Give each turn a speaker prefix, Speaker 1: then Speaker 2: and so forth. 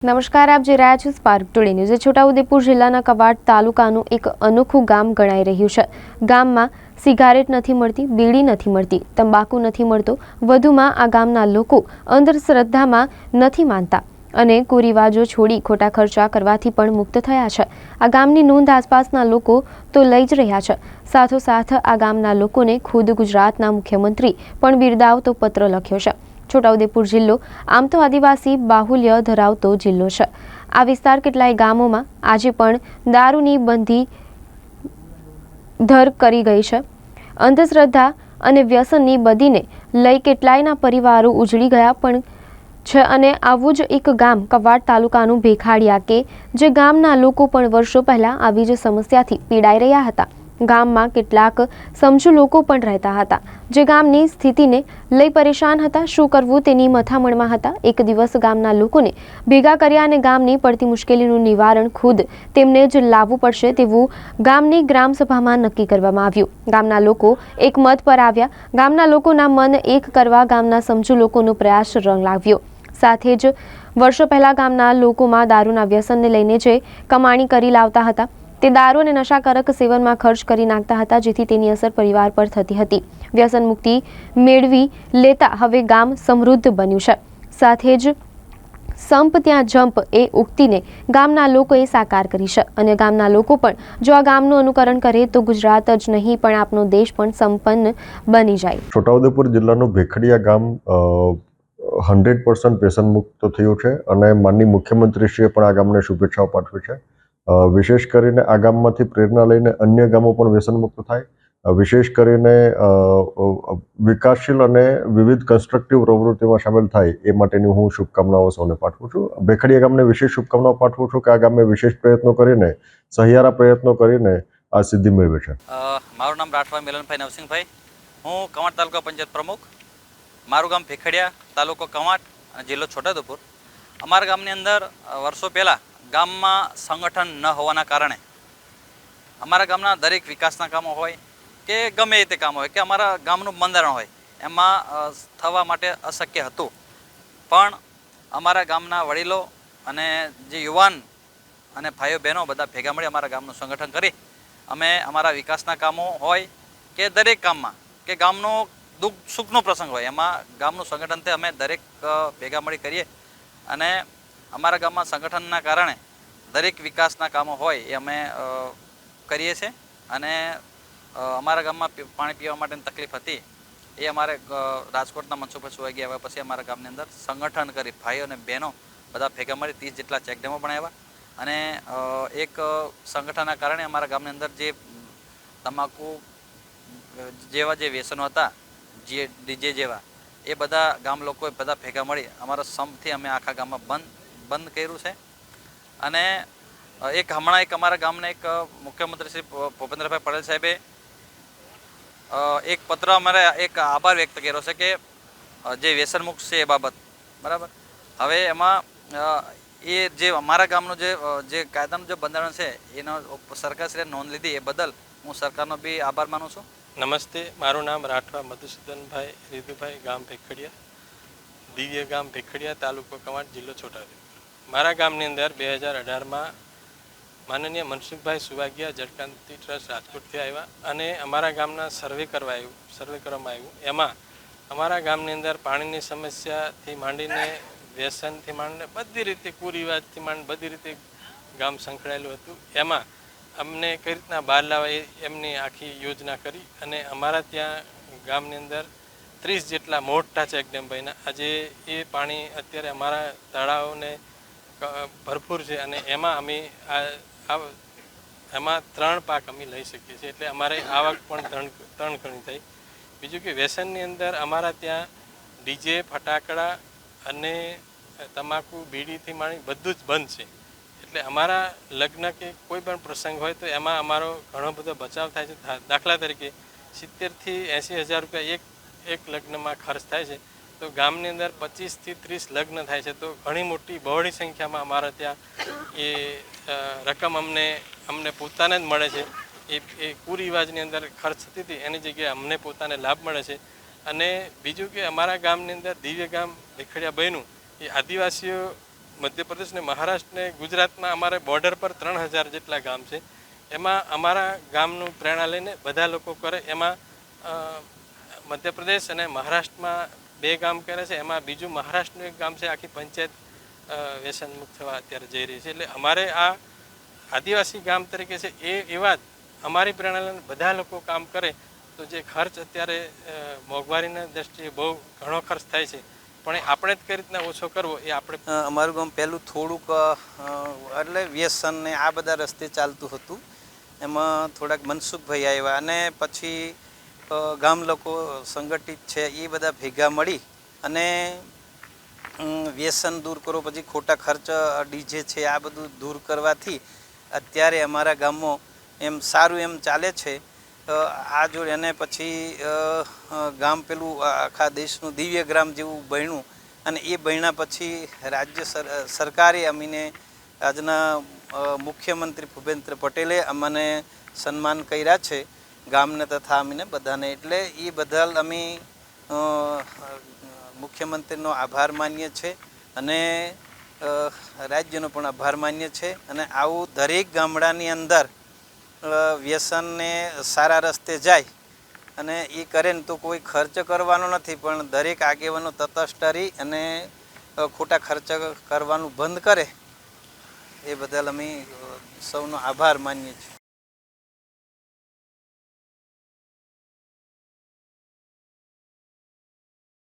Speaker 1: નમસ્કાર, આપ જોઈ રહ્યા છો સ્પાર્ક ટુડે ન્યૂઝ। છોટાઉદેપુર જિલ્લાના કવાંટ તાલુકાનું એક અનોખું ગામ ગણાઈ રહ્યું છે। ગામમાં સિગારેટ નથી મળતી, બીડી નથી મળતી, તંબાકુ નથી મળતો। વધુમાં આ ગામના લોકો અંધશ્રદ્ધામાં નથી માનતા અને કુરિવાજો છોડી ખોટા ખર્ચા કરવાથી પણ મુક્ત થયા છે। આ ગામની નોંધ આસપાસના લોકો તો લઈ જ રહ્યા છે, સાથોસાથ આ ગામના લોકોને ખુદ ગુજરાતના મુખ્યમંત્રી પણ બિરદાવતો પત્ર લખ્યો છે। છોટાઉદેપુર જિલ્લો આમ તો આદિવાસી બાહુલ્ય ધરાવતો જિલ્લો છે। આ વિસ્તાર કેટલાય ગામોમાં આજે પણ દારૂની બંધી ધર કરી ગઈ છે। અંધશ્રદ્ધા અને વ્યસનની બદીને લઈ કેટલાયના પરિવારો ઉજળી ગયા પણ છે અને આવું જ એક ગામ કવાંટ તાલુકાનું ભેખાડિયા કે જે ગામના લોકો પણ વર્ષો પહેલા આવી જ સમસ્યાથી પીડાઈ રહ્યા હતા। ગામમાં કેટલાક સમજુ લોકો પણ રહેતા હતા જે ગામની સ્થિતિને લઈ પરેશાન હતા। શું કરવું તેની મથામણમાં હતા। એક દિવસ ગામના લોકોને ભેગા કર્યા અને ગામની પડતી મુશ્કેલીનું નિવારણ ખુદ તેમને જ લાવવું પડશે તેવું ગામની ગ્રામસભામાં નક્કી કરવામાં આવ્યું। ગામના લોકો એક મત પર આવ્યા। ગામના લોકોના મન એક કરવા ગામના સમજુ લોકોનો પ્રયાસ રંગ લાવ્યો। સાથે જ વર્ષો પહેલા ગામના લોકોમાં દારૂના વ્યસનને લઈને જે કમાણી કરી લાવતા હતા તે દારૂ અને નશાકારક સેવનમાં ખર્ચ કરી નાખતા હતા, જેથી તેની અસર પરિવાર પર થતી હતી। વ્યસન મુક્તિ મેળવી લેતા હવે ગામ સમૃદ્ધ બન્યું છે। સાથે જ સંપ ત્યાં જંપ એ ઉક્તિને ગામના લોકોએ સાકાર કરી છે અને ગામના લોકો પણ જો આ ગામનું અનુકરણ કરે તો ગુજરાત જ નહીં પણ આપનો દેશ પણ સંપન્ન બની જાય।
Speaker 2: છોટાઉદેપુર જિલ્લાનું ભેખડિયા ગામ 100% વ્યસન મુક્ત થયું છે અને માનનીય મુખ્યમંત્રીશ્રીએ પણ આ ગામને શુભેચ્છાઓ પાઠવી છે। વિશેષ કરીને આ ગામમાંથી પ્રેરણા લઈને અન્ય ગામો પણ વ્યસન મુક્ત થાય, વિશેષ કરીને વિકાસશીલ અને વિવિધ કન્સ્ટ્રક્ટિવ પ્રવૃત્તિમાં સામેલ થાય એ માટેની હું શુભકામનાઓ સૌને પાઠવું છું। ભેખડિયા ગામને વિશેષ શુભકામનાઓ પાઠવું છું કે આ ગામે વિશેષ પ્રયત્નો કરીને, સહિયારા પ્રયત્નો કરીને આ સિદ્ધિ મેળવી છે।
Speaker 3: મારું નામ રાઠવા મિલનભાઈ નવસિંહભાઈ, હું કવાંટ તાલુકા પંચાયત પ્રમુખ। મારું ગામ ભેખડિયા, તાલુકો કવાંટ, જિલ્લો છોટાઉદેપુર। અમારા ગામની અંદર વર્ષો પહેલાં ગામમાં સંગઠન ન હોવાના કારણે અમારા ગામના દરેક વિકાસના કામો હોય કે ગમે તે કામ હોય કે અમારા ગામનું બંધારણ હોય એમાં થવા માટે અશક્ય હતું। પણ અમારા ગામના વડીલો અને જે યુવાન અને ભાઈઓ બહેનો બધા ભેગા મળી અમારા ગામનું સંગઠન કરી અમે અમારા વિકાસના કામો હોય કે દરેક કામમાં કે ગામનો દુઃખ સુખનો પ્રસંગ હોય એમાં ગામનું સંગઠનથી અમે દરેક ભેગા મળી કરીએ અને અમારા ગામમાં સંગઠનના કારણે દરેક વિકાસના કામો હોય એ અમે કરીએ છીએ। અને અમારા ગામમાં પાણી પીવા માટેની તકલીફ હતી એ અમારે રાજકોટના મનસુખભાઈ સુવાગી આવ્યા પછી અમારા ગામની અંદર સંગઠન કરી ભાઈઓ અને બહેનો બધા ભેગા મળી 30 જેટલા ચેકડેમો બનાવ્યા અને એક સંગઠનના કારણે અમારા ગામની અંદર જે તમાકુ જેવા જે વ્યસનો હતા, જે ડીજે જેવા, એ બધા ગામ લોકોએ બધા ભેગા મળી અમારા સંપથી અમે આખા ગામમાં બંધ કર્યું છે। અને હમણાં અમારા ગામને એક મુખ્યમંત્રી શ્રી ભૂપેન્દ્રભાઈ પટેલ સાહેબે એક પત્ર અમારે એક આભાર વ્યક્ત કર્યો છે કે જે વ્યસન મુક્ત છે એ બાબત બરાબર। હવે એમાં એ જે અમારા ગામનું જે કાયદાનું જે બંધારણ છે એનો સરકારશ્રીએ નોંધ લીધી એ બદલ હું સરકારનો બી આભાર માનું છું।
Speaker 4: નમસ્તે, મારું નામ રાઠવા મધુસૂદનભાઈ રીધુભાઈ, ગામ ભેખડિયા, દિવ્ય ગામ ભેખડિયા, તાલુકો કવાંટ, જિલ્લો છોટાઉદેપુર। મારા ગામની અંદર 2018માં માનનીય મનસુખભાઈ સુવાગિયા જળક્રાંતિ ટ્રસ્ટ રાજકોટથી આવ્યા અને અમારા ગામના સર્વે કરવામાં આવ્યું। એમાં અમારા ગામની અંદર પાણીની સમસ્યાથી માંડીને વ્યસનથી માંડીને બધી રીતે કુરિવાજથી માંડીને બધી રીતે ગામ સંકળાયેલું હતું। એમાં અમને કઈ રીતના બહાર લાવવા એમની આખી યોજના કરી અને અમારા ત્યાં ગામની અંદર 30 જેટલા મોટા ચેકડેમ બન્યા। આજે એ પાણી અત્યારે અમારા તળાવને ભરપૂર છે અને એમાં અમે એમાં 3 પાક અમે લઈ શકીએ છીએ, એટલે અમારે આવક પણ 3 ગણી થઈ। બીજું કે વ્યસનની અંદર અમારા ત્યાં ડીજે, ફટાકડા અને તમાકુ, બીડીથી માંડી બધું જ બંધ છે, એટલે અમારા લગ્ન કે કોઈ પણ પ્રસંગ હોય તો એમાં અમારો ઘણો બધો બચાવ થાય છે। દાખલા તરીકે 70,000 થી 80,000 રૂપિયા એક લગ્નમાં ખર્ચ થાય છે, તો ગામની અંદર 25 થી 30 લગ્ન થાય છે, તો ઘણી મોટી બહોળી સંખ્યામાં અમારા ત્યાં એ રકમ અમને પોતાને જ મળે છે। એ કુરિવાજની અંદર ખર્ચ થતી હતી એની જગ્યાએ અમને પોતાને લાભ મળે છે। અને બીજું કે અમારા ગામની અંદર દિવ્ય ગામ ભેખડિયા બન્યું એ આદિવાસીઓ મધ્યપ્રદેશ ને મહારાષ્ટ્ર ને ગુજરાતમાં અમારે બોર્ડર પર 3000 જેટલા ગામ છે. એમાં અમારા ગામનું પ્રેરણા લઈને બધા લોકો કરે. એમાં મધ્યપ્રદેશ અને મહારાષ્ટ્રમાં 2 ગામ કરે છે. એમાં બીજું મહારાષ્ટ્રનું એક ગામ છે. આખી પંચાયત વ્યસન મુક્ત થવા અત્યારે જઈ રહી છે. એટલે અમારે આ આદિવાસી ગામ તરીકે છે એ એવા જ અમારી પ્રેરણા લઈને બધા લોકો કામ કરે તો જે ખર્ચ અત્યારે મોંઘવારીના દ્રષ્ટિએ બહુ ઘણો ખર્ચ થાય છે, પણ એ આપણે જ કઈ રીતના ઓછો કરવો એ આપણે.
Speaker 5: અમારું ગામ પહેલું થોડુંક એટલે વ્યસન ને આ બધા રસ્તે ચાલતું હતું. એમાં થોડાક મનસુખભાઈ આવ્યા અને પછી ગામ લોકો સંગઠિત છે એ બધા ભેગા મળી અને વ્યસન દૂર કરો, પછી ખોટા ખર્ચ ડીજે છે આ બધું દૂર કરવાથી અત્યારે અમારા ગામમાં એમ સારું એમ ચાલે છે. આ જોડે અને પછી ગામ પેલું આખા દેશનું દિવ્ય ગ્રામ જેવું બન્યું અને એ બન્યા પછી રાજ્ય સરકારે અમીને આજના મુખ્યમંત્રી ભૂપેન્દ્ર પટેલે અમને સન્માન કર્યા છે ગામને તથા અમીને બધાને. એટલે એ બદલ અમે મુખ્યમંત્રીનો આભાર માનીએ છીએ અને રાજ્યનો પણ આભાર માનીએ છીએ. અને આવું દરેક ગામડાની અંદર વ્યસનને સારા રસ્તે જાય અને એ કરે ને તો કોઈ ખર્ચ કરવાનો નથી, પણ દરેક આગેવાનો તટસ્થ રહી અને ખોટા ખર્ચ કરવાનું બંધ કરે એ બદલ અમે સૌનો આભાર માનીએ છીએ.